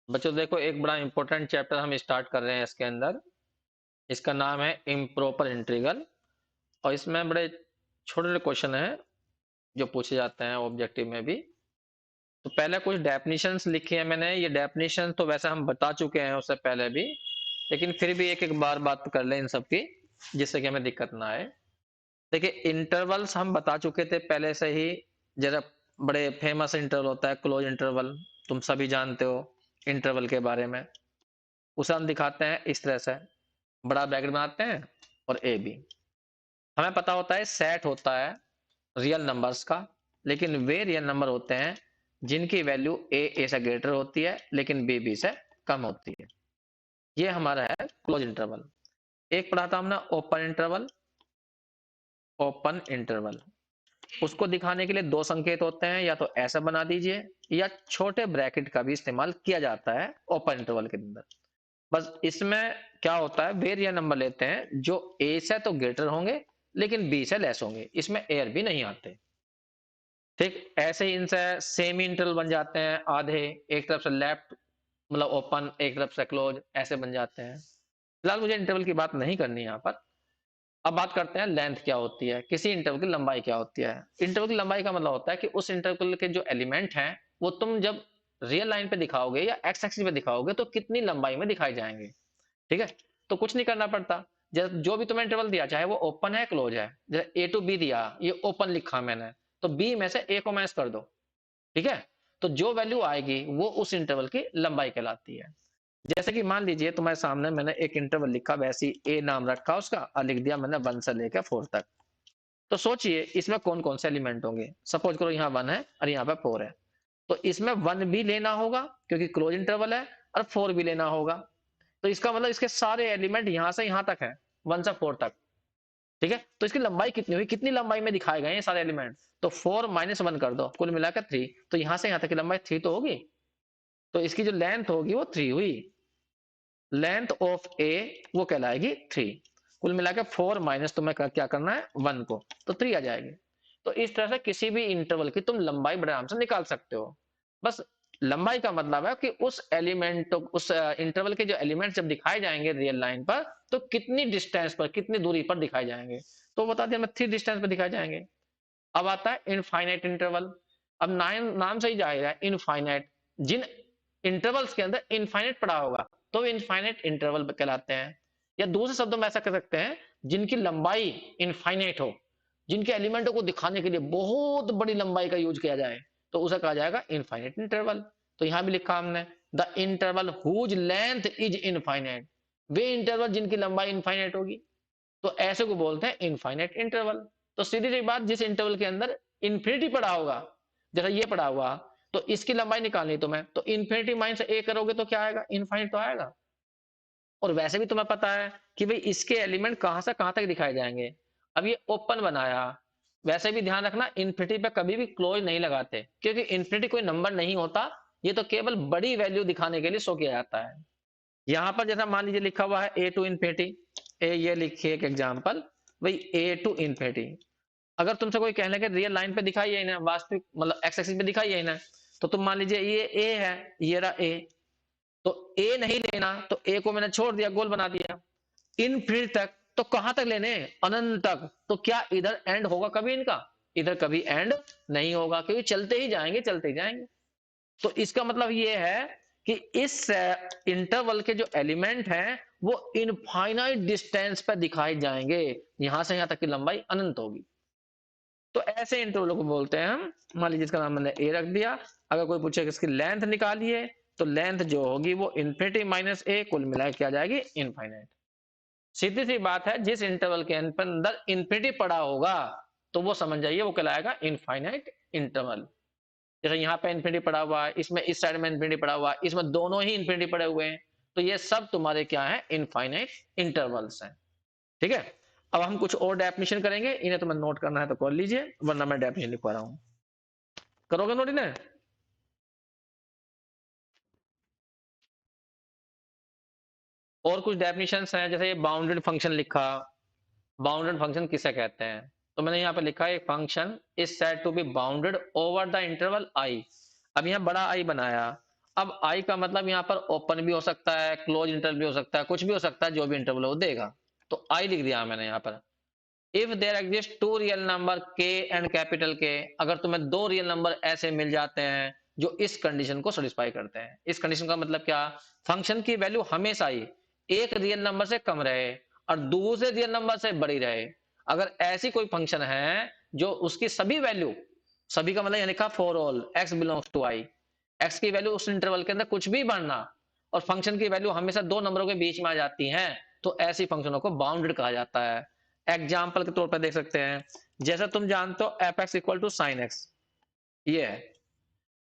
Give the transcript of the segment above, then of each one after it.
बच्चों देखो, एक बड़ा इंपॉर्टेंट चैप्टर हम स्टार्ट कर रहे हैं इसके अंदर। इसका नाम है इम्प्रॉपर इंटीग्रल। और इसमें बड़े छोटे छोटे क्वेश्चन हैं जो पूछे जाते हैं ऑब्जेक्टिव में भी। तो पहले कुछ डेफिनेशंस लिखी है मैंने। ये डेफिनेशन तो वैसे हम बता चुके हैं उससे पहले भी, लेकिन फिर भी एक एक बार बात कर लें इन सब की, जिससे कि हमें दिक्कत ना आए। देखिए, इंटरवल्स हम बता चुके थे पहले से ही। जरा बड़े फेमस इंटरवल होता है क्लोज इंटरवल, तुम सभी जानते हो इंटरवल के बारे में। उसे हम दिखाते हैं इस तरह से, बड़ा ब्रैकेट बनाते हैं और ए बी। हमें पता होता है सेट होता है रियल नंबर्स का, लेकिन वे रियल नंबर होते हैं जिनकी वैल्यू ए से ग्रेटर होती है लेकिन बी से कम होती है। ये हमारा है क्लोज इंटरवल। एक पढ़ा था हमने ओपन इंटरवल। ओपन इंटरवल उसको दिखाने के लिए दो संकेत होते हैं, या तो ऐसा बना दीजिए या छोटे ब्रैकेट का भी इस्तेमाल किया जाता है ओपन इंटरवल के अंदर। बस इसमें क्या होता है, वे रियल नंबर लेते हैं जो ए से तो ग्रेटर होंगे लेकिन बी से लेस होंगे, इसमें एयर भी नहीं आते। ठीक ऐसे ही इनसे सेमी इंटरवल बन जाते हैं आधे, एक तरफ से लेफ्ट मतलब ओपन, एक तरफ से क्लोज, ऐसे बन जाते हैं। फिलहाल मुझे इंटरवल की बात नहीं करनी यहाँ पर। अब बात करते हैं लेंथ क्या होती है, किसी इंटरवल की लंबाई क्या होती है। इंटरवल की लंबाई का मतलब होता है कि उस इंटरवल के जो एलिमेंट हैं वो तुम जब रियल लाइन पे दिखाओगे या एक्स एक्सिस पे दिखाओगे तो कितनी लंबाई में दिखाई जाएंगे। ठीक है, तो कुछ नहीं करना पड़ता। जो भी तुम्हें इंटरवल दिया, चाहे वो ओपन है क्लोज है, जैसे ए टू बी दिया, ये ओपन लिखा मैंने, तो बी में से ए को माइनस कर दो। ठीक है, तो जो वैल्यू आएगी वो उस इंटरवल की लंबाई कहलाती है। जैसे कि मान लीजिए तुम्हारे सामने मैंने एक इंटरवल लिखा, वैसी ए नाम रखा उसका और लिख दिया मैंने 1 से लेकर 4 तक। तो सोचिए इसमें कौन कौन से एलिमेंट होंगे। सपोज करो यहाँ 1 है और यहाँ पे 4 है, तो इसमें 1 भी लेना होगा क्योंकि क्लोज इंटरवल है, और 4 भी लेना होगा। तो इसका मतलब इसके सारे एलिमेंट यहाँ से यहाँ तक है, 1 से 4 तक। ठीक है, तो इसकी लंबाई कितनी हुई, कितनी लंबाई में दिखाए गए ये सारे एलिमेंट। तो 4 माइनस 1 कर दो, कुल मिलाकर 3। तो यहाँ से यहाँ तक की लंबाई 3 तो होगी, तो इसकी जो लेंथ होगी वो 3 हुई। लेंथ ऑफ ए वो कहलाएगी 3। कुल मिलाकर 4 माइनस तुम्हें क्या करना है 1 को, तो 3 आ जाएगी। तो इस तरह से किसी भी इंटरवल की तुम लंबाई बड़े आराम से निकाल सकते हो। बस लंबाई का मतलब है कि उस एलिमेंट, उस इंटरवल के जो एलिमेंट जब दिखाए जाएंगे रियल लाइन पर, तो कितनी डिस्टेंस पर, कितनी दूरी पर दिखाए जाएंगे। तो बता दिया मैं 3 डिस्टेंस पर दिखाए जाएंगे। अब आता है इनफाइनाइट इंटरवल। अब नाम नाम से ही जाएगा इनफाइनाइट। जिन इंटरवल्स के अंदर इनफाइनाइट पड़ा होगा तो इनफाइनाइट इंटरवल कहलाते हैं। या दूसरे शब्दों में ऐसा कर सकते हैं, जिनकी लंबाई इनफाइनाइट हो, जिनके एलिमेंटों को दिखाने के लिए बहुत बड़ी लंबाई का यूज किया जाए, तो उसे कहा जाएगा इनफाइनाइट इंटरवल। तो यहां भी लिखा हमने the interval whose length is infinite. वे इंटरवल जिनकी लंबाई इनफाइनाइट होगी, तो ऐसे को बोलते हैं इनफाइनाइट इंटरवल। तो सीधी सी बात, जिस इंटरवल के अंदर इंफिनिटी पड़ा होगा, जैसा ये पड़ा हुआ, तो इसकी लंबाई निकालनी तुम्हें, तो इंफिनिटी माइनस ए करोगे तो क्या आएगा, इनफाइनाइट तो आएगा। और वैसे भी तुम्हें पता है कि भाई इसके एलिमेंट कहां से कहां तक दिखाए जाएंगे। अब ये ओपन बनाया, वैसे भी ध्यान रखना इन्फिनिटी पे कभी भी क्लोज नहीं लगाते, क्योंकि इन्फिनिटी कोई नंबर नहीं होता, ये तो केवल बड़ी वैल्यू दिखाने के लिए शो किया जाता है। यहां पर जैसा मान लीजिए लिखा हुआ है ए टू इन्फिनिटी, ए ये लिखिए एक एग्जांपल, भाई ए टू इन्फिनिटी। अगर तुमसे कोई कहने के रियल लाइन पे दिखाई है ना, वास्तविक मतलब एक्स एक्सिस पे दिखाई है ना, तो तुम मान लीजिए ये ए है, ये रहा ए, तो ए नहीं लेना, तो ए को मैंने छोड़ दिया, गोल बना दिया। इनफिनिट तक, तो कहां तक लेने, अनंत तक। तो क्या इधर एंड होगा कभी इनका, इधर कभी एंड नहीं होगा, क्योंकि चलते ही जाएंगे चलते ही जाएंगे। तो इसका मतलब ये है कि इस इंटरवल के जो एलिमेंट हैं वो इनफाइनाइट डिस्टेंस पर दिखाए जाएंगे, यहां से यहां तक की लंबाई अनंत होगी। तो ऐसे इंटरवल को बोलते हैं हम। मान लीजिए इसका नाम मैंने ए रख दिया। अगर कोई पूछे कि इसकी लेंथ निकालिए, तो लेंथ जो होगी वो इन्फिनिटी माइनस ए, कुल मिलाकर क्या जाएगी, इनफाइनाइट। सीधी सी बात है, जिस इंटरवल के अंदर इन्फिनिटी पड़ा होगा तो वो समझ जाइए वो कहलाएगा इनफाइनाइट इंटरवल। जैसे यहाँ पे इन्फिनिटी पड़ा हुआ है, इसमें इस साइड में इन्फिनिटी पड़ा हुआ है, इसमें दोनों ही इन्फिनिटी पड़े हुए हैं, तो ये सब तुम्हारे क्या है, इनफाइनाइट इंटरवल्स हैं। ठीक है, अब हम कुछ और डेफिनेशन करेंगे, इन्हें तुम्हें नोट करना है तो कर लीजिए, वरना मैं डेफिनेशन लिखवा रहा हूँ। करोगे नोट इन्हें। और कुछ डेफिनेशन हैं, जैसे ये बाउंडेड फंक्शन लिखा। बाउंडेड फंक्शन किसे कहते हैं, तो मैंने यहाँ पे लिखा है function is said to be bounded over the interval I. अब यहाँ बड़ा आई बनाया, अब आई का मतलब यहाँ पर ओपन भी हो सकता है, क्लोज इंटरवल भी हो सकता है, कुछ भी हो सकता है, जो भी इंटरवल हो देगा। तो आई लिख दिया मैंने यहाँ पर। If there exist two real number k and capital K, अगर तुम्हें दो रियल नंबर ऐसे मिल जाते हैं जो इस कंडीशन को सेटिस्फाई करते हैं। इस कंडीशन का मतलब क्या, फंक्शन की वैल्यू हमेशा ही एक रियल नंबर से कम रहे और दूसरे रियल नंबर से बड़ी रहे। अगर ऐसी कोई फंक्शन है जो उसकी सभी वैल्यू, सभी का मतलब यानी का for all x belongs to i, x की वैल्यू उस इंटरवल के अंदर कुछ भी बढ़ना और फंक्शन की वैल्यू हमेशा दो नंबरों के बीच में आ जाती है, तो ऐसी फंक्शनों को बाउंडेड कहा जाता है। एग्जाम्पल के तौर पर देख सकते हैं, जैसा तुम जानते हो f x equal to sine x, ये है।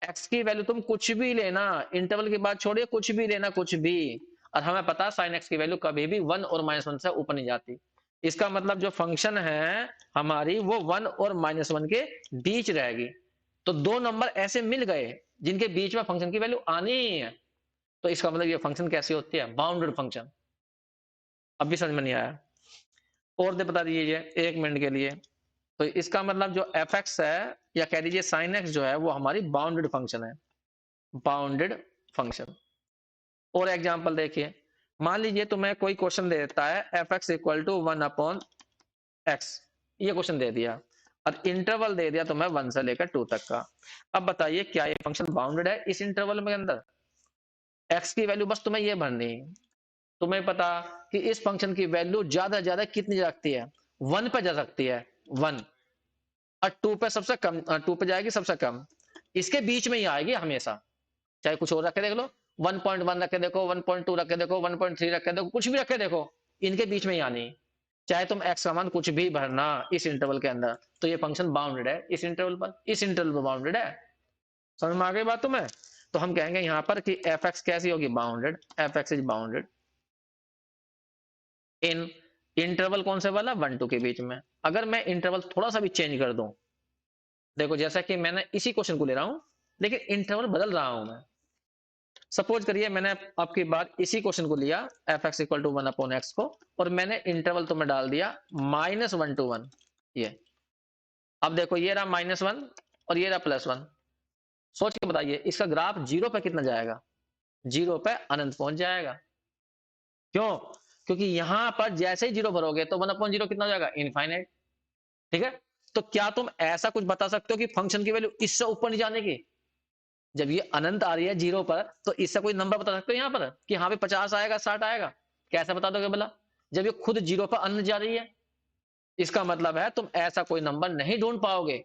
एक्स की वैल्यू तुम कुछ भी लेना, इंटरवल की बात छोड़िए, कुछ भी लेना, कुछ भी, और हमें पता है साइन एक्स की वैल्यू कभी भी वन और माइनस वन से ऊपर नहीं जाती। इसका मतलब जो फंक्शन है हमारी वो वन और माइनस वन के बीच रहेगी। तो दो नंबर ऐसे मिल गए जिनके बीच में फंक्शन की वैल्यू आनी ही है, तो इसका मतलब ये फंक्शन कैसी होती है, बाउंडेड फंक्शन। अब भी समझ में नहीं आया और दे बता दीजिए एक मिनट के लिए। तो इसका मतलब जो एफ एक्स है या कह दीजिए साइन एक्स जो है वो हमारी बाउंडेड फंक्शन है, बाउंडेड फंक्शन। और एग्जांपल देखिए, मान लीजिए तुम्हें कोई क्वेश्चन दे देता है f x equal to one upon x, ये क्वेश्चन दे दिया और इंटरवल दे दिया तुम्हें वन से लेकर टू तक का। अब बताइए क्या ये फंक्शन बाउंडेड है इस इंटरवल में अंदर? एक्स की वैल्यू बस तुम्हें ये भरनी, तुम्हें पता कि इस फंक्शन की वैल्यू ज्यादा से ज्यादा कितनी जा सकती है, वन पे जा सकती है, वन, और टू पे सबसे कम, टू पे जाएगी सबसे कम, इसके बीच में ही आएगी हमेशा। चाहे कुछ और रखे देख लो, 1.1 रखे देखो, 1.2 रखे देखो, 1.3 रखे देखो, कुछ भी रखे देखो, इनके बीच में ही आनी। चाहे तुम एक्स का मान कुछ भी भरना इस इंटरवल के अंदर, तो ये फंक्शन बाउंडेड है इस इंटरवल पर, इस इंटरवल पर बाउंडेड है। समझ में आ गई बात तुम्हें? तो हम कहेंगे यहां पर कि एफ एक्स कैसी होगी, bounded, F x is bounded in interval कौन से वाला, वन टू के बीच में। अगर मैं इंटरवल थोड़ा सा भी चेंज कर दूं, देखो जैसा कि मैंने इसी क्वेश्चन को ले रहा हूं लेकिन इंटरवल बदल रहा हूं मैं। सपोज करिए मैंने आपकी बात इसी क्वेश्चन को लिया f x equal to one upon x को, और मैंने इंटरवल तुम्हें डाल दिया माइनस वन टू वन, ये। अब देखो ये रहा माइनस वन और ये रहा प्लस वन। सोच के बताइए इसका ग्राफ जीरो पे कितना जाएगा, जीरो पे अनंत पहुंच जाएगा। क्यों? क्योंकि यहां पर जैसे ही जीरो भरोगे तो वन अपॉन जीरो कितना हो जाएगा, इनफाइनाइट। ठीक है, तो क्या तुम ऐसा कुछ बता सकते हो कि फंक्शन की वैल्यू इससे ऊपर नहीं जाने की? जब ये अनंत आ रही है जीरो पर, तो इससे कोई नंबर बता सकते हो यहाँ पर कि हाँ भाई 50 आएगा, 60 आएगा? कैसे बता दोगे भला, जब ये खुद जीरो पर अनंत जा रही है? इसका मतलब है तुम ऐसा कोई नंबर नहीं ढूंढ पाओगे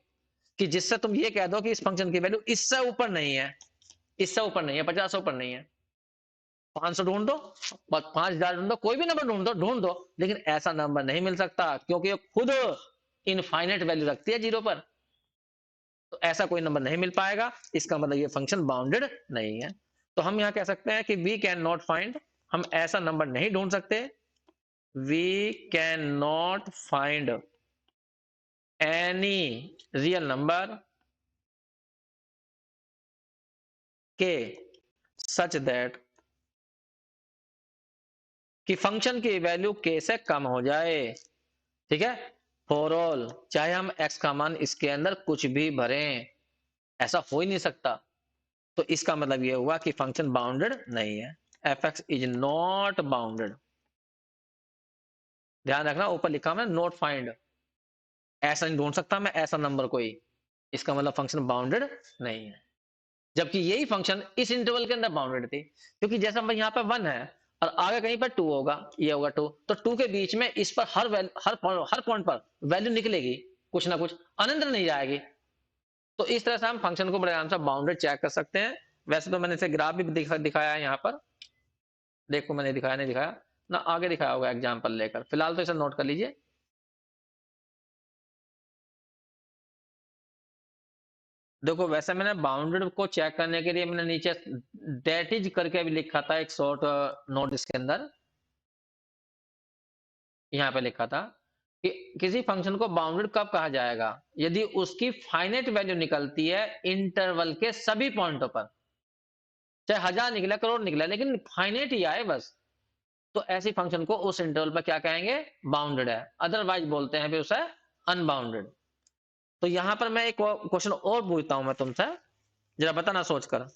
कि जिससे तुम ये कह दो कि इस फंक्शन की वैल्यू इससे ऊपर नहीं है, इससे ऊपर नहीं है, 50 से ऊपर नहीं है। 500 ढूंढ दो, 5000 ढूंढ दो, कोई भी नंबर ढूंढ दो, लेकिन ऐसा नंबर नहीं मिल सकता क्योंकि ये खुद इनफाइनाइट वैल्यू रखती है जीरो पर। तो ऐसा कोई नंबर नहीं मिल पाएगा, इसका मतलब ये फंक्शन बाउंडेड नहीं है। तो हम यहां कह सकते हैं कि वी कैन नॉट फाइंड, हम ऐसा नंबर नहीं ढूंढ सकते, we can not find any real number k such that कि फंक्शन की वैल्यू के से कम हो जाए। ठीक है, फॉर ऑल, चाहे हम एक्स का मान इसके अंदर कुछ भी भरें, ऐसा हो ही नहीं सकता। तो इसका मतलब यह हुआ कि फंक्शन बाउंडेड नहीं है, f x is not bounded. ध्यान रखना ऊपर लिखा मैं नॉट फाइंड, ऐसा नहीं ढूंढ सकता मैं ऐसा नंबर कोई, इसका मतलब फंक्शन बाउंडेड नहीं है। जबकि यही फंक्शन इस इंटरवल के अंदर बाउंडेड थी, क्योंकि जैसा भाई यहाँ पे वन है और आगे कहीं पर टू होगा, ये होगा टू, तो टू के बीच में इस पर हर पॉइंट पर वैल्यू निकलेगी कुछ ना कुछ, अनंत नहीं जाएगी। तो इस तरह से हम फंक्शन को बड़े आराम से बाउंडेड चेक कर सकते हैं। वैसे तो मैंने इसे ग्राफ भी दिखाया है यहाँ पर, देखो मैंने दिखाया नहीं दिखाया ना, आगे दिखाया होगा एग्जाम्पल लेकर, फिलहाल तो इसे नोट कर लीजिए। देखो वैसे मैंने बाउंडेड को चेक करने के लिए मैंने नीचे दैट इज करके भी लिखा था एक शॉर्ट नोट इसके अंदर, यहाँ पे लिखा था कि किसी फंक्शन को बाउंडेड कब कहा जाएगा, यदि उसकी फाइनाइट वैल्यू निकलती है इंटरवल के सभी पॉइंटों पर, चाहे हजार निकले करोड़ निकले लेकिन फाइनाइट ही आए बस, तो ऐसी फंक्शन को उस इंटरवल पर क्या कहेंगे, बाउंडेड है। अदरवाइज बोलते हैं भी उसे अनबाउंडेड। तो यहां पर मैं एक क्वेश्चन और पूछता हूं मैं तुमसे, जरा बताना सोचकर,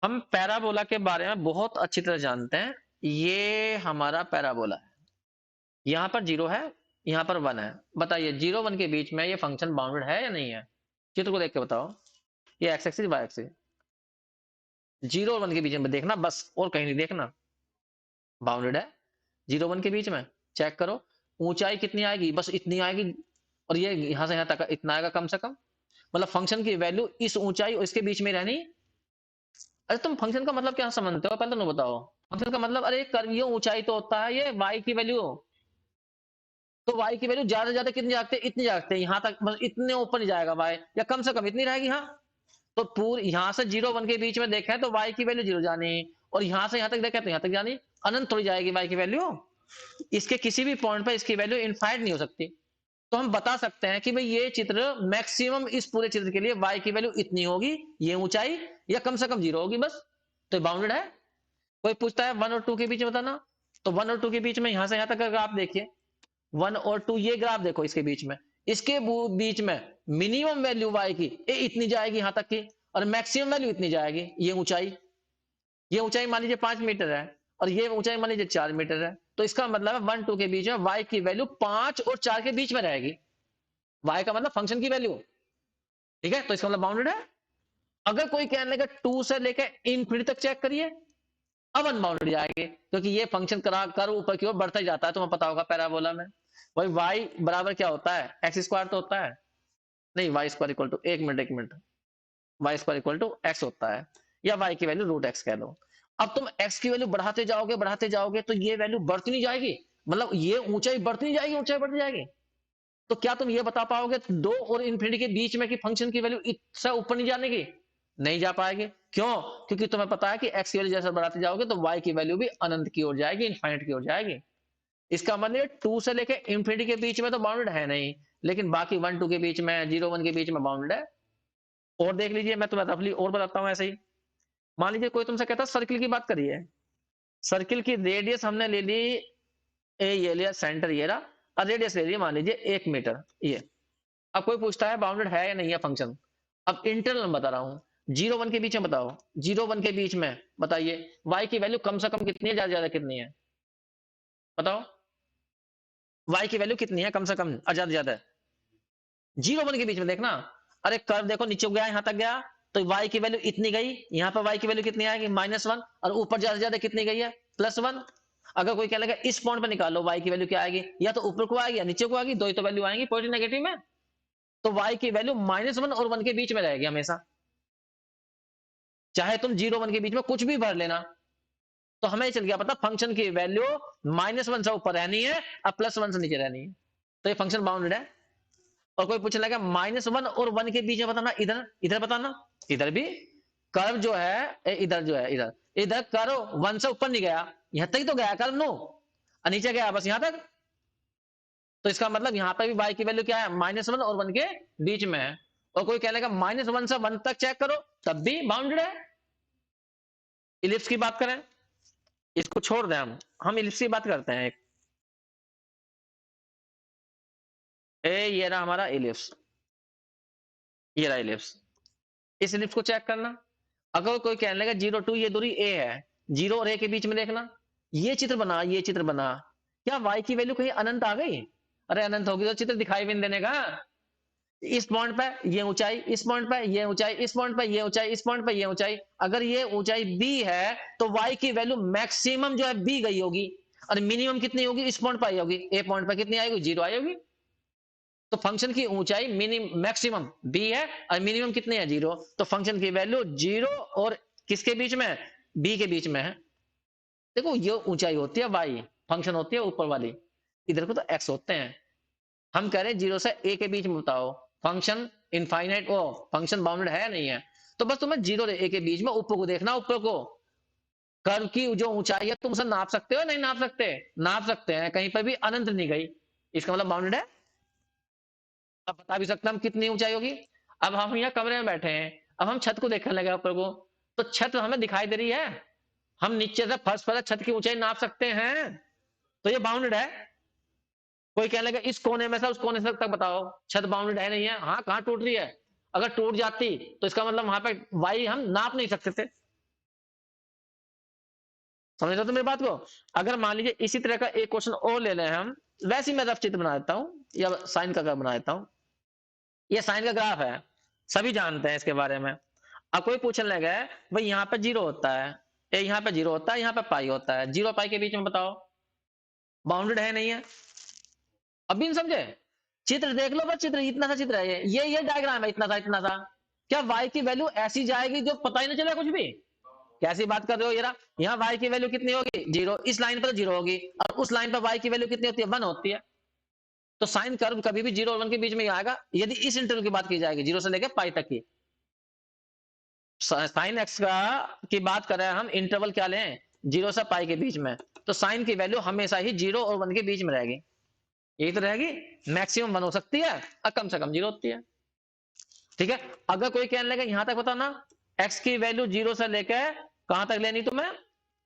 हम पैराबोला के बारे में बहुत अच्छी तरह जानते हैं। ये हमारा पैराबोला है, यहाँ पर जीरो है, यहाँ पर वन है। बताइए जीरो वन के बीच में ये फंक्शन बाउंडेड है या नहीं है? चित्र को देख के बताओ। ये x axis y axis, zero और वन के बीच में देखना बस, और कहीं नहीं देखना। बाउंडेड है जीरो वन के बीच में। चेक करो ऊंचाई कितनी आएगी, बस इतनी आएगी, और ये यहां से यहां तक इतना आएगा कम से कम। मतलब फंक्शन की वैल्यू इस ऊंचाई और इसके बीच में रहनी। अरे तुम फंक्शन का मतलब क्या समझते हो, पहले तो बताओ। फंक्शन का मतलब, अरे कर्व ये ऊंचाई तो होता है, ये वाई की वैल्यू, तो वाई की वैल्यू ज्यादा से ज्यादा कितनी जागते हैं, इतनी जागते हैं, यहाँ तक बस इतने ऊपर नहीं जाएगा वाई, या कम से कम इतनी रहेगी। हाँ, तो पूरी यहाँ से जीरो वन के बीच में देखें तो वाई की वैल्यू जीरो जानी, और यहाँ से यहाँ तक देखें तो यहाँ तक जानी, अनंत थोड़ी जाएगी वाई की वैल्यू। इसके किसी भी पॉइंट पर इसकी वैल्यू इनफाइनाइट नहीं हो सकती। तो हम बता सकते हैं कि भाई ये चित्र मैक्सिमम, इस पूरे चित्र के लिए वाई की वैल्यू इतनी होगी, ये ऊंचाई, या कम से कम जीरो होगी बस। तो बाउंडेड है। कोई पूछता है वन और टू के बीच में बताना, तो वन और टू के बीच में यहां से यहां तक का ग्राफ देखिए, वन और टू ये ग्राफ देखो, इसके बीच में, इसके बीच में मिनिमम वैल्यू वाई की ये इतनी जाएगी यहां तक की, और मैक्सिमम वैल्यू इतनी जाएगी। ये ऊंचाई मान लीजिए 5 मीटर है, और ये ऊंचाई मान लीजिए 4 मीटर है। तो इसका मतलब है वन टू के बीच में वाई की वैल्यू 5 और 4 के बीच में रहेगी। वाई का मतलब फंक्शन की वैल्यू, ठीक है, तो इसका मतलब बाउंडेड है। अगर कोई कहने लगा टू से लेकर इनफिनिटी तक चेक करिए, अब अनबाउंडेड जाएंगे, क्योंकि ये फंक्शन कर ऊपर की ओर बढ़ता ही जाता है, तुम्हें पता होगा पैराबोला में। भाई वाई बराबर क्या होता है, एक्स स्क्वायर तो होता है, नहीं वाई स्क्वायर इक्वल टू, एक minute, y square equal to x होता है, या वाई की वैल्यू रूट एक्स कह लो। अब तुम एक्स की वैल्यू बढ़ाते जाओगे तो ये वैल्यू बढ़ती नहीं जाएगी, मतलब ये ऊंचाई बढ़ती नहीं जाएगी, ऊंचाई बढ़ती जाएगी। तो क्या तुम ये बता पाओगे दो और इन्फिनिटी के बीच में कि फंक्शन की वैल्यू इससे ऊपर नहीं जाने की? नहीं जा पाएगी। क्यों? क्योंकि तुम्हें पता है कि एक्स की वैल्यू जैसे बढ़ाते जाओगे तो वाई की वैल्यू भी अनंत की ओर जाएगी, इनफाइनाइट की ओर जाएगी। इसका मतलब टू से लेके इन्फिनिटी के बीच में तो बाउंडेड है नहीं, लेकिन बाकी वन टू के बीच में, जीरो वन के बीच में बाउंडेड है। और देख लीजिए, मैं तुम्हें रफली और बताता हूं ऐसे ही। मान लीजिए कोई तुमसे कहता है सर्किल की बात करिए, सर्किल की रेडियस हमने ले ली, ये लिया सेंटर ये रहा, और रेडियस ले ली मान लीजिए 1 मीटर ये। अब कोई पूछता है बाउंडेड है या नहीं है फंक्शन। अब इंटरनल बता रहा हूं, जीरो वन के बीच में बताओ, जीरो वन के बीच में बताइए वाई की वैल्यू कम से कम कितनी है, ज्यादा ज्यादा कितनी है, बताओ। वाई की वैल्यू कितनी है कम से कम और ज्यादा ज्यादा? जीरो वन के बीच में देखना। अरे कर्व देखो नीचे गया, यहां तक गया, तो वाई की वैल्यू इतनी गई, यहाँ पर वाई की वैल्यू कितनी आएगी, -1, और ऊपर ज्यादा से ज्यादा कितनी गई है, +1। अगर कोई कह लगा इस पॉइंट पर निकालो वाई की वैल्यू क्या आएगी, या तो ऊपर को आएगी या नीचे को आएगी, दो ही तो वैल्यू आएंगी पॉजिटिव नेगेटिव में। तो वाई की वैल्यू -1 और 1 के बीच में रहेगी हमेशा, चाहे तुम जीरो वन के बीच में कुछ भी भर लेना। तो हमें चल गया पता फंक्शन की वैल्यू -1 से ऊपर रहनी है और +1 से नीचे रहनी है, तो ये फंक्शन बाउंडेड है। और कोई पूछने लगा -1 और 1 के बीच में बताना, इधर इधर बताना, इधर भी कर्व जो है, इधर जो है, इधर इधर कर्व 1 से ऊपर नहीं गया, यहां तक ही तो गया कर्व, नो, और नीचे गया बस यहां तक। तो इसका मतलब यहां पर भी y की वैल्यू क्या है, -1 और 1 के बीच में है। और कोई कह लेगा -1 से 1 तक चेक करो, तब भी बाउंडेड है। इलिप्स की बात करें, इसको छोड़ दें, हम इलिप्स की बात करते हैं। ये रहा हमारा इलिप्स, ये रहा इलिप्स। इस इलिप्स को चेक करना। अगर कोई कहने लगा 0 2 ये दूरी a है, जीरो और a के बीच में देखना, ये चित्र बना, क्या y की वैल्यू कहीं अनंत आ गई? अरे अनंत होगी तो चित्र दिखाई भी नहीं देने का। इस पॉइंट पे ये ऊंचाई, इस पॉइंट पे ये ऊंचाई, इस पॉइंट पे ये ऊंचाई, इस पॉइंट पे ये ऊंचाई, अगर ये ऊंचाई b है तो y की वैल्यू मैक्सिमम जो है b गई होगी, और मिनिमम कितनी होगी, इस पॉइंट पर आई होगी, a पॉइंट पर कितनी आएगी, 0 आई होगी। तो फंक्शन की ऊंचाई मिनिमम मैक्सिमम b है और मिनिमम कितनी है, 0। तो फंक्शन की वैल्यू 0 और किसके बीच में है, b के बीच में है। देखो ये ऊंचाई होती है y, फंक्शन होती है ऊपर वाली, इधर को तो x होते हैं। हम कह रहे हैं 0 से a के बीच में बताओ फंक्शन इनफाइनाइट, ओ फंक्शन बाउंडेड है या नहीं है। तो बस तुम्हें 0 से a के बीच में ऊपर को देखना, ऊपर को कर्व की जो ऊंचाई है तुम उसे नाप सकते हो, नहीं नाप सकते, नाप सकते हैं, कहीं पर भी अनंत नहीं गई, इसका मतलब बाउंडेड है। अब बता भी सकते हैं हम कितनी ऊंचाई होगी। अब हम यहाँ कमरे में बैठे हैं, अब हम छत को देखने लगे ऊपर को, तो छत हमें दिखाई दे रही है, हम नीचे से फर्श पर छत की ऊंचाई नाप सकते हैं, तो ये बाउंडेड है। कोई कहने लगा इस कोने में से उस कोने से तक बताओ, छत बाउंडेड है नहीं है, हाँ कहाँ टूट रही है, अगर टूट जाती तो इसका मतलब वहां पे वाई हम नाप नहीं सकते थे, समझ रहे हो मेरी बात को? अगर मान लीजिए इसी तरह का एक क्वेश्चन और ले लें हम, वैसे ही मैं रफ चित्र बना देता हूँ या साइन का ग्राफ बना देता हूँ। ये साइन का ग्राफ है, सभी जानते हैं इसके बारे में। अब कोई पूछने लगा है भाई यहाँ पे जीरो होता है, यहाँ पे जीरो होता है, यहाँ पे पाई होता है, जीरो पाई के बीच में बताओ बाउंडेड है नहीं है? अभी नहीं समझे? चित्र देख लो, बस चित्र इतना सा चित्र है, ये डायग्राम है, इतना सा इतना सा। क्या y की वैल्यू ऐसी जाएगी जो पता ही नहीं चलेगा कुछ भी? कैसी बात कर रहे हो? ये रहा, यहाँ y की वैल्यू कितनी होगी? जीरो। इस लाइन पर जीरो होगी, और उस लाइन पर y की वैल्यू कितनी होती है? 1 होती है। तो साइन कर्व कभी भी 0 और 1 के बीच में ही आएगा, यदि इस इंटरवल की बात की जाएगी, 0 से लेकर पाई तक की। साइन एक्स का की बात करें हम, इंटरवल क्या लें? 0 से पाई के बीच में, तो साइन की वैल्यू हमेशा ही 0 और 1 के बीच में रहेगी। यही तो रहेगी, मैक्सिमम 1 हो सकती है और कम से कम 0 होती है। ठीक है, अगर कोई कहने लगे यहां तक बताना, x की वैल्यू 0 से लेकर कहां तक लेनी तुम्हें?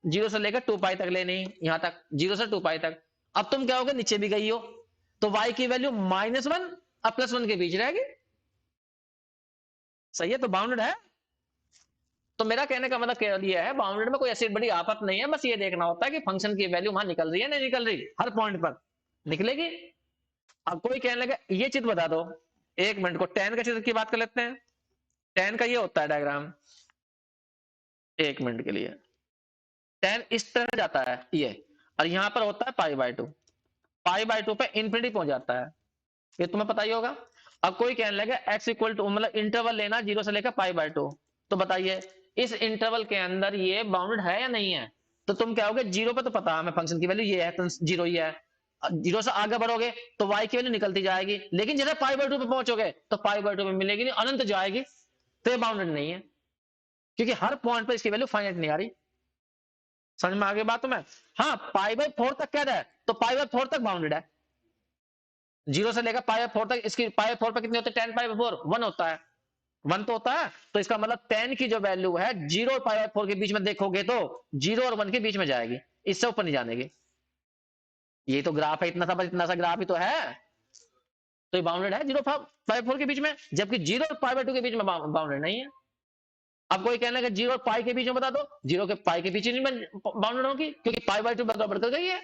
0 से लेकर 2 पाई तक लेनी, यहां तक 0 से 2 पाई तक। अब तुम क्या होगे, नीचे भी गई हो, तो y की वैल्यू -1 और +1 के बीच रहेगी। सही है, तो बाउंडेड है। तो मेरा कहने का मतलब केवल ये है, बाउंडेड में कोई ऐसी बड़ी आफत नहीं है, बस ये देखना होता है कि फंक्शन की वैल्यू वहां निकल रही है नहीं निकल रही, हर पॉइंट पर निकलेगी। अब कोई कहने लगे ये चित्र बता दो, एक मिनट को टेन का चित्र की बात कर लेते हैं। टेन का ये होता है डायग्राम, एक मिनट के लिए। टेन इस तरह जाता है ये, और यहां पर होता है π/2, π/2 पे इंफिनिटी पहुंच जाता है, ये तुम्हें पता ही होगा। अब कोई कहने लगे x इक्वल टू, मतलब इंटरवल लेना 0 से लेकर π/2, तो बताइए इस इंटरवल के अंदर ये बाउंडेड है या नहीं है? तो तुम क्या होगे, 0 पे तो पता हमें फंक्शन की वैल्यू ये है, तो 0 ही है। 0 से आगे बढ़ोगे तो y की वैल्यू निकलती जाएगी, लेकिन जैसे π/2 पे पहुंचोगे तो π/2 पे मिलेगी नहीं, अनंत जाएगी, तो ये बाउंडेड नहीं है, क्योंकि हर पॉइंट पर इसकी वैल्यू फाइनाइट नहीं आ रही। समझ में आ गई बात तुम्हें? हाँ, π/4 तक कह रहा है, तो π/4 तक बाउंडेड है। 0 से लेकर π/4 तक, इसकी π/4 पर कितनी होती है? 10π/4, 1 होता है, 1 तो होता है। तो इसका मतलब 10 की जो वैल्यू है 0 और π/4 के बीच में देखोगे तो 0 और 1 के बीच में जाएगी, इससे ऊपर नहीं जानेगी। ये तो ग्राफ है, इतना सा, बस इतना सा ग्राफ ही तो है, तो ये बाउंडेड है 0 π/4 के बीच में, जबकि 0 और π/2 के बीच में बाउंडेड नहीं है। अब कोई कहना है कि 0 और पाई के बीच में बता दो, 0 के पाई के बीच नहीं बाउंडेड होगी, क्योंकि π/2 बराबर कर गई है।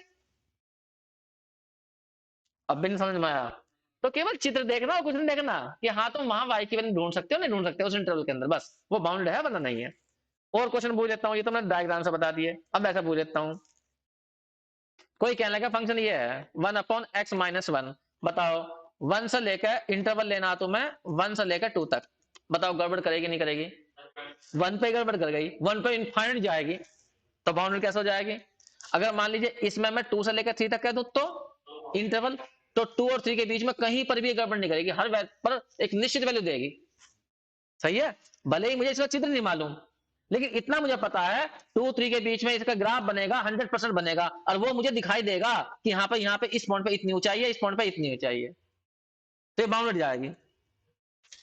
अब भी नहीं समझ में आया? तो केवल चित्र देखना और कुछ नहीं देखना, कि हाँ तुम वहां y की वैल्यू ढूंढ सकते हो नहीं ढूंढ सकते हो उस इंटरवल के अंदर, बस वो बाउंडेड है वरना नहीं है। और क्वेश्चन पूछ लेता हूँ, ये तो मैं डायग्राम से बता दिए, अब ऐसा पूछ लेता हूँ। कोई कहने लगा फंक्शन ये है 1/x-1, बताओ 1 से लेकर इंटरवल लेना तुम्हें 1 से लेकर 2 तक, बताओ गड़बड़ करेगी नहीं करेगी? 1 पे गड़बड़ कर गई, 1 पे इनफाइनाइट जाएगी, तो बाउंडेड कैसे हो जाएगी? अगर मान लीजिए इसमें मैं 2 से लेकर 3 तक कह दूं तो इंटरवल, तो 2 और 3 के बीच में कहीं पर भी गड़बड़ नहीं करेगी, हर पर एक निश्चित वैल्यू देगी। सही है, भले ही मुझे इसका चित्र नहीं मालूम, लेकिन इतना मुझे पता है 2 3 के बीच में इसका ग्राफ बनेगा, 100% बनेगा, और वो मुझे दिखाई देगा कि यहाँ पे इस पॉइंट पे इतनी ऊंचाई है, इस पॉइंट पे इतनी ऊंचाई है, तो ये बाउंडेड जाएगी,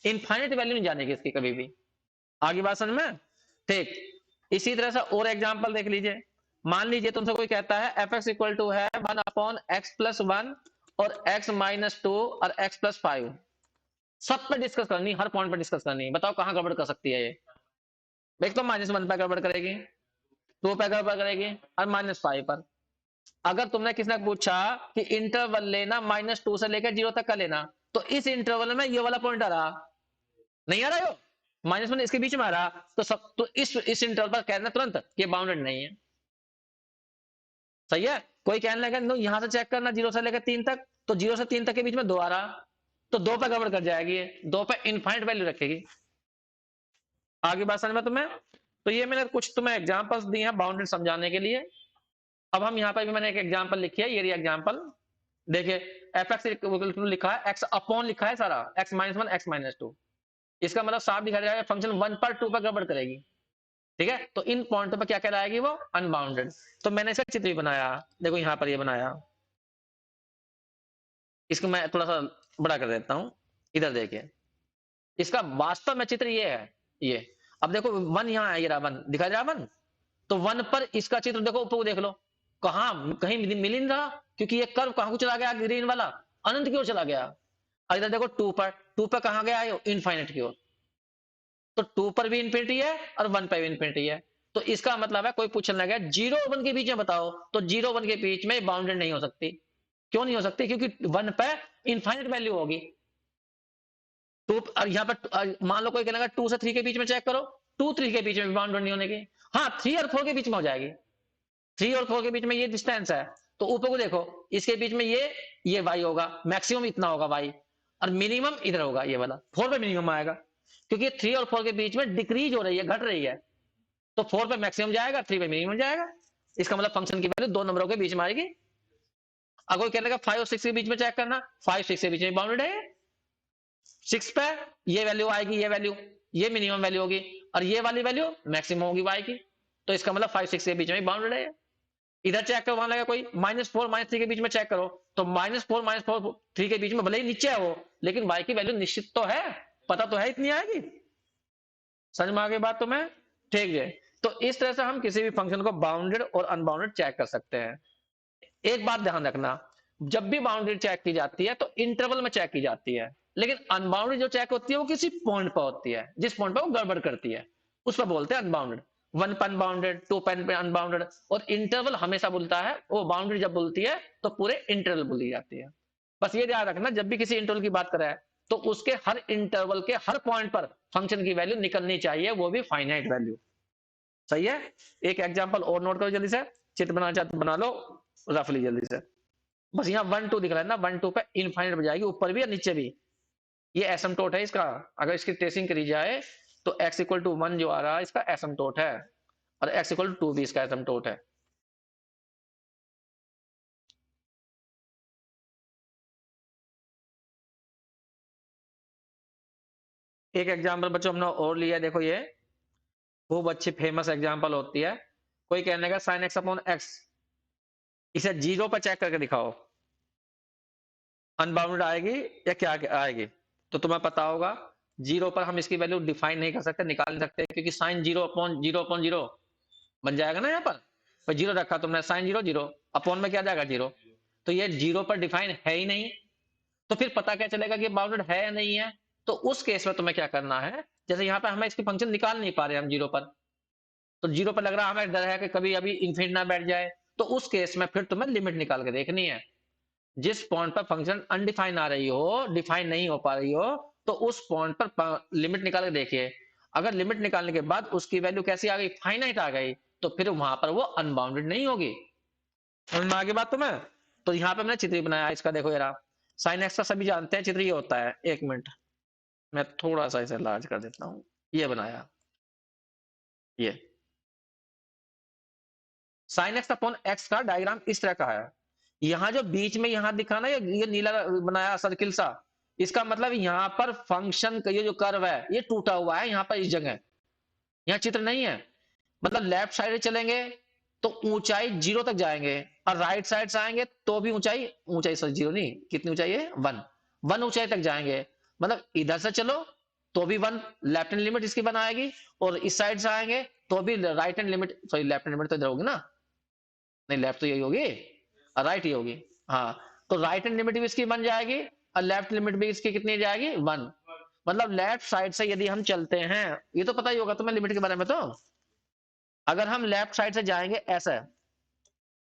इनफाइनाइट वैल्यू नहीं जानेगी इसकी कभी भी। आगे बात समझ में? ठीक, इसी तरह से और एग्जांपल देख लीजिए। मान लीजिए तुमसे कोई कहता है एफ एक्स इक्वल टू है 1/x+1 और x-2 और x+5, सब पे डिस्कस करनी, हर पॉइंट पे डिस्कस करनी, बताओ कहां गड़बड़ कर सकती है ये? एक तो -1 पे गड़बड़ करेगी, 2 पे गड़बड़ करेगी, और -5 पर। अगर तुमने किसी ने पूछा कि इंटरवल लेना -2 से लेकर 0 तक का लेना, तो इस इंटरवल में ये वाला पॉइंट आ रहा, नहीं आ रहा हो, -1 इसके बीच में आ रहा, तो सब, तो इस इंटरवल पर कहना तुरंत कि बाउंडेड नहीं है। सही है, कोई कहने लगा नो यहां से चेक करना 0 से लेकर 3 तक, तो 0 से 3 तक के बीच में 2 आ रहा, तो 2 पे गड़बड़ कर जाएगी, 2 पे इनफाइनाइट वैल्यू रखेगी। आगे बात समझ में तुम्हें? तो ये मैंने कुछ तुम्हें एग्जांपल्स दिए हैं बाउंडेड समझाने के लिए। अब हम यहाँ पर भी मैंने एक एग्जांपल लिखी है, ये रही एग्जांपल, देखिए एफ एक्स लिखा है, एक्स अपॉन लिखा है सारा, x-1 x-2, इसका मतलब साफ दिखा जाएगा फंक्शन 1 पर 2 पर गड़बड़ करेगी। ठीक है, तो इन पॉइंटों पर क्या कहलाएगी वो? अनबाउंडेड। तो मैंने इसका चित्र भी बनाया, देखो यहाँ पर ये बनाया, इसको मैं थोड़ा सा बड़ा कर देता हूं, इधर देखिए, इसका वास्तव में चित्र ये है, ये अब देखो 1 यहाँ है, ये रहा 1 दिखा रहा 1, तो 1 पर इसका चित्र देखो, ऊपर देख लो, कहां कहीं मिल नहीं रहा, क्योंकि ये कर्व कहां को चला गया, ग्रीन वाला अनंत की ओर चला गया। और इधर देखो 2 पर कहां गया है? इनफाइनाइट की ओर। तो 2 पर भी इंफिनिटी है और 1 पर भी इंफिनिटी है, तो इसका मतलब है कोई पूछने लगा 0 और 1 के बीच में बताओ, तो 0 और 1 के बीच में बाउंडेड नहीं हो सकती। क्यों नहीं हो सकती? क्योंकि 1 पे इनफाइनाइट वैल्यू होगी। टू और यहाँ पर मान लो कोई कहने लगा 2 से 3 के बीच में चेक करो, 2 3 के बीच में भी बाउंडेड नहीं होने की। हाँ 3 और 4 के बीच में हो जाएगी, 3 और 4 के बीच में ये डिस्टेंस है, तो ऊपर को देखो, इसके बीच में ये y होगा, मैक्सिमम इतना होगा y, और मिनिमम इधर होगा ये वाला, 4 पे मिनिमम आएगा, क्योंकि 3 और 4 के बीच में डिक्रीज हो रही है, घट रही है, तो 4 पे मैक्सिमम जाएगा, 3 पे मिनिमम जाएगा। इसका मतलब फंक्शन की वैल्यू दो नंबरों के बीच में आएगी। अगर कोई कहने का 5 और 6 के बीच में चेक करना, 5 6 के बीच में बाउंडेड है, 6 पे ये वैल्यू आएगी, ये वैल्यू, ये मिनिमम वैल्यू होगी, और ये वाली वैल्यू मैक्सिमम होगी y की, तो इसका मतलब 5 6 के बीच में बाउंडेड है। इधर चेक करो, मान लगा कोई -4 -3 के बीच में चेक करो, तो -4 -4 3 के बीच में भले ही नीचे है वो, लेकिन y की वैल्यू निश्चित तो है, पता तो है इतनी आएगी। समझ में आ गई बात तुम्हें? ठीक है, तो इस तरह से हम किसी भी फंक्शन को बाउंडेड और अनबाउंडेड चेक कर सकते हैं। एक बात ध्यान रखना, जब भी बाउंड्री चेक की जाती है तो इंटरवल में चेक की जाती है, लेकिन अनबाउंडेड जो चेक होती है वो किसी पॉइंट पर होती है, जिस पॉइंट पर वो गड़बड़ करती है उस पर बोलते हैं अनबाउंडेड। 1 पे अनबाउंडेड, 2 पे अनबाउंडेड, और इंटरवल हमेशा बोलता है, वो बाउंड्री जब बोलती है तो पूरे इंटरवल बोली जाती है। बस ये ध्यान रखना, जब भी किसी इंटरवल की बात करें तो उसके हर इंटरवल के हर पॉइंट पर फंक्शन की वैल्यू निकलनी चाहिए, वो भी फाइनाइट वैल्यू। सही है? एक एग्जांपल और नोट करो जल्दी से, चित्र बनाना चाहते बना लो रफली जल्दी से। बस यहाँ 1 2 दिख रहा है ना, 1 2 पे इनफाइनाइट बजाएगी, ऊपर भी और नीचे भी। ये एसिम्प्टोट है इसका, अगर इसकी ट्रेसिंग करी जाए तो x इक्वल टू 1 जो आ रहा है इसका एसिम्प्टोट है, और x इक्वल टू 2 भी इसका एसिम्प्टोट है। एक एग्जांपल बच्चों हमने और लिया, देखो ये खूब अच्छी फेमस एग्जांपल होती है। कोई कहने का sin x अपॉन x, इसे 0 पर चेक करके दिखाओ, अनबाउंडेड आएगी या क्या आएगी? तो तुम्हें पता होगा 0 पर हम इसकी वैल्यू डिफाइन नहीं कर सकते, निकाल नहीं सकते, क्योंकि साइन 0 बन जाएगा ना, यहाँ पर 0 रखा तुमने, साइन 0 0 अपॉन में क्या जाएगा 0, तो ये 0 पर डिफाइन है ही नहीं, तो फिर पता क्या चलेगा कि बाउंडेड है या नहीं है? तो उस केस में तुम्हें क्या करना है, जैसे यहाँ पे हमें इसकी फंक्शन निकाल नहीं पा रहे हम 0 पर, तो 0 पर लग रहा है हमें डर है कि कभी अभी इन्फिनिट ना बैठ जाए, तो उस केस में फिर तुम्हें लिमिट निकाल के देखनी है। जिस पॉइंट पर फंक्शन अनडिफाइन आ रही हो, डिफाइन नहीं हो पा रही हो, तो उस पॉइंट पर लिमिट निकाल के देखिए। अगर लिमिट निकालने के बाद उसकी वैल्यू कैसी आ गई, फाइनाइट आ गई, तो फिर वहां पर वो अनबाउंडेड नहीं होगी। समझ में आ गई बात तुम्हें? तो यहाँ पे मैंने चित्र बनाया इसका, देखो यार साइन एक्स का सभी जानते हैं चित्र ये होता है। एक मिनट, मैं थोड़ा सा इसे लार्ज कर देता हूँ। ये बनाया, ये साइन एक्स अपॉन एक्स का डायग्राम इस तरह का है। यहाँ जो बीच में यहाँ दिखा ना, ये नीला बनाया सर्किल सा, इसका मतलब यहाँ पर फंक्शन का ये जो कर्व है ये टूटा हुआ है, यहाँ पर इस जगह, यहाँ चित्र नहीं है। मतलब लेफ्ट साइड चलेंगे तो ऊंचाई 0 तक जाएंगे, और राइट साइड से आएंगे तो भी ऊंचाई ऊंचाई सर 0 नहीं, कितनी ऊंचाई है 1 ऊंचाई तक जाएंगे। मतलब इधर से चलो तो भी 1, लेफ्ट हैंड लिमिट इसकी 1 आएगी, और इस साइड से आएंगे तो भी right hand limit, sorry left hand limit तो इधर होगी ना, नहीं लेफ्ट तो यही होगी, राइट ही होगी। हाँ, तो राइट हैंड लिमिट भी इसकी बन जाएगी, और लेफ्ट लिमिट भी इसकी कितनी जाएगी 1। मतलब लेफ्ट साइड से यदि हम चलते हैं, ये तो पता ही होगा तुम्हें लिमिट के बारे में, तो अगर हम लेफ्ट साइड से जाएंगे ऐसा,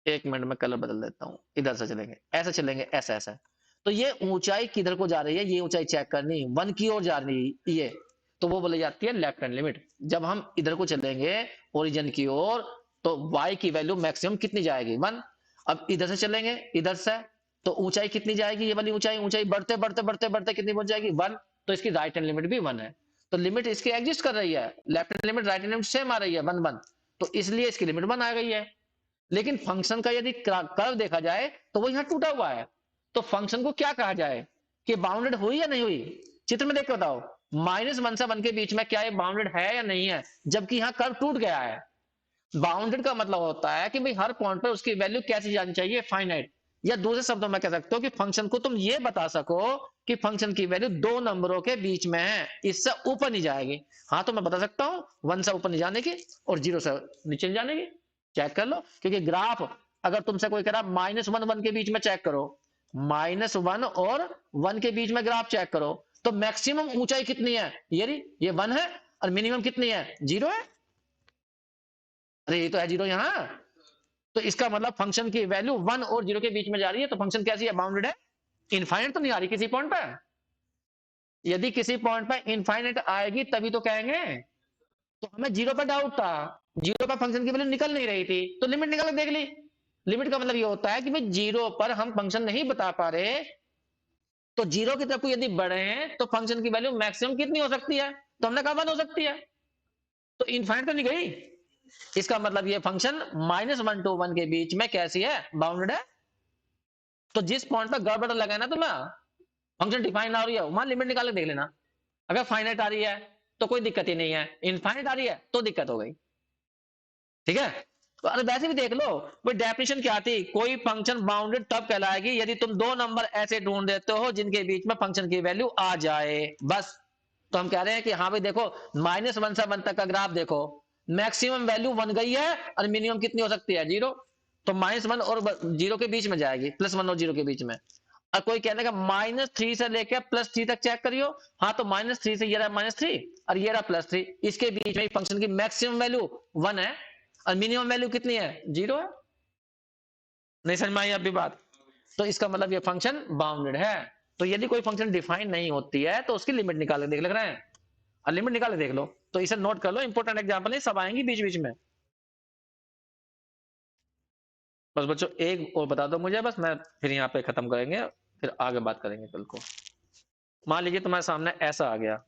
एक मिनट में कलर बदल देता हूं, इधर से चलेंगे ऐसे, चलेंगे ऐसा ऐसा, तो ये ऊंचाई किधर को जा रही है, ये ऊंचाई चेक करनी 1 की ओर जा रही है ये, तो वो बोली जाती है लेफ्ट हैंड लिमिट। जब हम इधर को चलेंगे ओरिजिन की ओर, तो y की वैल्यू मैक्सिमम कितनी जाएगी 1। अब इधर से चलेंगे, इधर से, तो ऊंचाई कितनी जाएगी, ये वाली ऊंचाई, ऊंचाई बढ़ते बढ़ते बढ़ते बढ़ते कितनी पहुंच जाएगी 1, तो इसकी राइट हैंड लिमिट भी 1 है। तो लिमिट इसकी एग्जिस्ट कर रही है, left hand limit right hand limit same आ रही है 1 1, तो इसलिए इसकी लिमिट 1 आ गई है। लेकिन फंक्शन का यदि कर्व देखा जाए तो वो यहाँ टूटा हुआ है, तो फंक्शन को क्या कहा जाए कि बाउंडेड हुई या नहीं हुई? चित्र में देख के बताओ, -1 से 1 के बीच में क्या ये बाउंडेड है या नहीं है, जबकि यहाँ कर्व टूट गया है। बाउंडेड का मतलब होता है कि भाई हर पॉइंट पर उसकी वैल्यू कैसी जानी चाहिए, फाइनाइट। या दूसरे शब्दों में कह सकते हो कि फंक्शन को तुम ये बता सको कि फंक्शन की वैल्यू दो नंबरों के बीच में है, इससे ऊपर नहीं जाएगी। हाँ तो मैं बता सकता हूं 1 से ऊपर नहीं जाने की और 0 से नीचे नहीं जाने की। चेक कर लो, क्योंकि ग्राफ अगर तुमसे कोई कह रहा -1 1 के बीच में चेक करो, -1 और 1 के बीच में ग्राफ चेक करो, तो मैक्सिमम ऊंचाई कितनी है, ये 1 है, और मिनिमम कितनी है 0 है। अरे ये तो है 0 यहाँ, तो इसका मतलब फंक्शन की वैल्यू 1 और 0 के बीच में जा रही है, तो फंक्शन कैसी है, बाउंडेड है, इनफाइनाइट तो नहीं आ रही किसी पॉइंट पे। यदि किसी पॉइंट पे इनफाइनाइट आएगी तभी तो कहेंगे। तो हमें 0 पर डाउट था, 0 पर फंक्शन की वैल्यू निकल नहीं रही थी, तो लिमिट निकाल के देख ली। लिमिट का मतलब ये होता है कि भाई 0 पर हम फंक्शन नहीं बता पा रहे, तो 0 की तरफ को यदि बढ़े हैं तो फंक्शन की वैल्यू मैक्सिमम कितनी हो सकती है, तो हमने कहा 1 हो सकती है, तो इनफाइनाइट तो नहीं गई। इसका मतलब ये फंक्शन -1 to 1 के बीच में कैसी है, बाउंडेड है। तो जिस पॉइंट पर गड़बड़ लगा ना तुम्हें, फंक्शन डिफाइन आ रही है, वहां लिमिट निकाल के देख लेना। अगर फाइनाइट आ रही है तो कोई दिक्कत ही नहीं है, इनफाइनाइट आ रही है तो दिक्कत हो गई। ठीक है, तो अरे वैसे भी देख लो, वो डेफिनेशन क्या थी, कोई फंक्शन बाउंडेड तब कहलाएगी यदि तुम दो नंबर ऐसे ढूंढ देते हो जिनके बीच में फंक्शन की वैल्यू आ जाए, बस। तो हम कह रहे हैं कि हाँ भाई देखो, -1 से 1 तक का ग्राफ देखो, मैक्सिमम वैल्यू 1 गई है और मिनिमम कितनी हो सकती है, 0। तो -1 और 0 के बीच में जाएगी, +1 और 0 के बीच में। और कोई कहने का -3 से लेकर +3 तक चेक करियो, हाँ तो -3 से ये रहा -3 और ये रहा +3, इसके बीच में फंक्शन की मैक्सिमम वैल्यू 1 है और मिनिमम वैल्यू कितनी है, 0 है। नहीं समझ में आई अभी बात? तो इसका मतलब ये फंक्शन बाउंडेड है। तो यदि कोई फंक्शन डिफाइन नहीं होती है तो उसकी लिमिट निकाल के देख लग रहे हैं, और लिमिट निकाल के देख लो, तो इसे नोट कर लो, इंपॉर्टेंट एग्जांपल है, सब आएंगी बीच बीच में। बस बच्चों एक और बता दो मुझे, बस मैं फिर यहाँ पे खत्म करेंगे, फिर आगे बात करेंगे कल को। मान लीजिए तुम्हारे सामने ऐसा आ गया,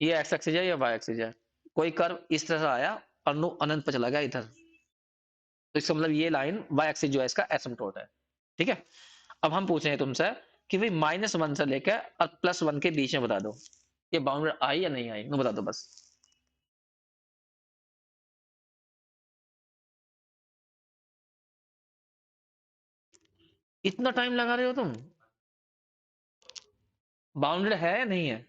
ये एक्स एक्सिस है, ये वाई एक्सिस है, कोई कर्व इस तरह से आया और नु अनंत पे चला गया इधर, तो इसका मतलब ये लाइन वाई एक्सिस जो है इसका एसिम्पटोट है। ठीक है, अब हम पूछ रहे हैं तुमसे कि भाई -1 से लेकर और +1 के बीच में बता दो, ये बाउंड्री आई या नहीं आई, नु बता दो बस। इतना टाइम लगा रहे हो तुम, बाउंडेड है या नहीं है,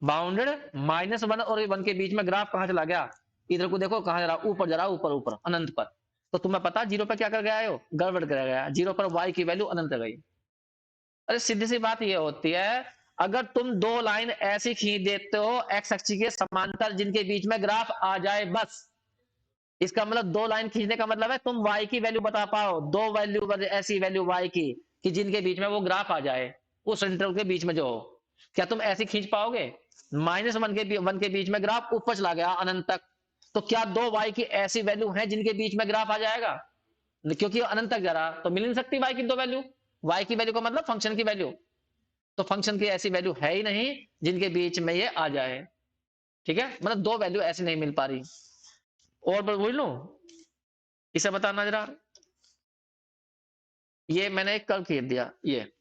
बाउंडेड। -1 और 1 के बीच में ग्राफ कहां चला गया, इधर को देखो कहां जा रहा, ऊपर जा रहा, ऊपर ऊपर अनंत पर। तो तुम्हें पता 0 पर क्या कर गया हो, गड़बड़ कर गया, 0 पर y की वैल्यू अनंत गई। अरे सीधी सी बात ये होती है, अगर तुम दो लाइन ऐसी खींच देते हो एक्स एक्सिस के समांतर जिनके बीच में ग्राफ आ जाए, बस। इसका मतलब दो लाइन खींचने का मतलब है तुम y की वैल्यू बता पाओ, दो वैल्यू ऐसी वैल्यू y की कि जिनके बीच में वो ग्राफ आ जाए, उस इंटरवल के बीच में जो हो। क्या तुम ऐसे खींच पाओगे, -1 के बीच में ग्राफ ऊपर चला गया अनंत तक, तो क्या दो y की ऐसी वैल्यू है जिनके बीच में ग्राफ आ जाएगा, क्योंकि अनंत तक जा रहा, तो मिल नहीं सकती y की दो वैल्यू। y की वैल्यू का मतलब फंक्शन की वैल्यू, तो फंक्शन की ऐसी वैल्यू है ही नहीं जिनके बीच में ये आ जाए। ठीक है, मतलब दो वैल्यू ऐसी नहीं मिल पा रही। और बोल लू, इसे बताना जरा, ये मैंने एक कर्व खींच दिया ये,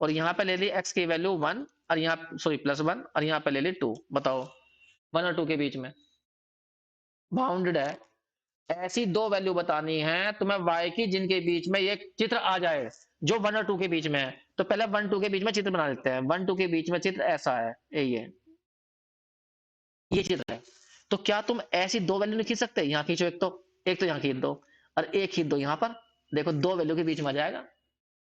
और यहाँ पे ले ली x की वैल्यू 1 और यहाँ सॉरी +1 और यहाँ पे ले ली 2, बताओ 1 और 2 के बीच में बाउंडेड है। ऐसी दो वैल्यू बतानी है तुम्हें y की जिनके बीच में ये चित्र आ जाए, जो 1 और 2 के बीच में है। तो पहले 1 2 के बीच में चित्र बना लेते हैं, 1 2 के बीच में चित्र ऐसा है, ये चित्र है। तो क्या तुम ऐसी दो वैल्यू नहीं खींच सकते, यहाँ खींचो एक तो यहाँ खींच दो और एक खींच दो यहाँ पर, देखो दो वैल्यू के बीच में आ जाएगा।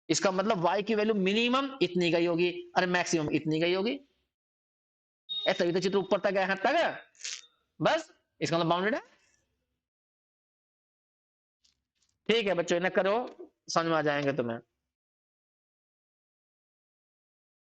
इसका मतलब y की वैल्यू मिनिमम इतनी गई होगी और मैक्सिमम इतनी गई होगी, तभी तो चित्र ऊपर तक है, तक है, बस। इसका मतलब बाउंडेड है। ठीक है बच्चों, इन्हें करो, समझ में आ जाएंगे तुम्हें।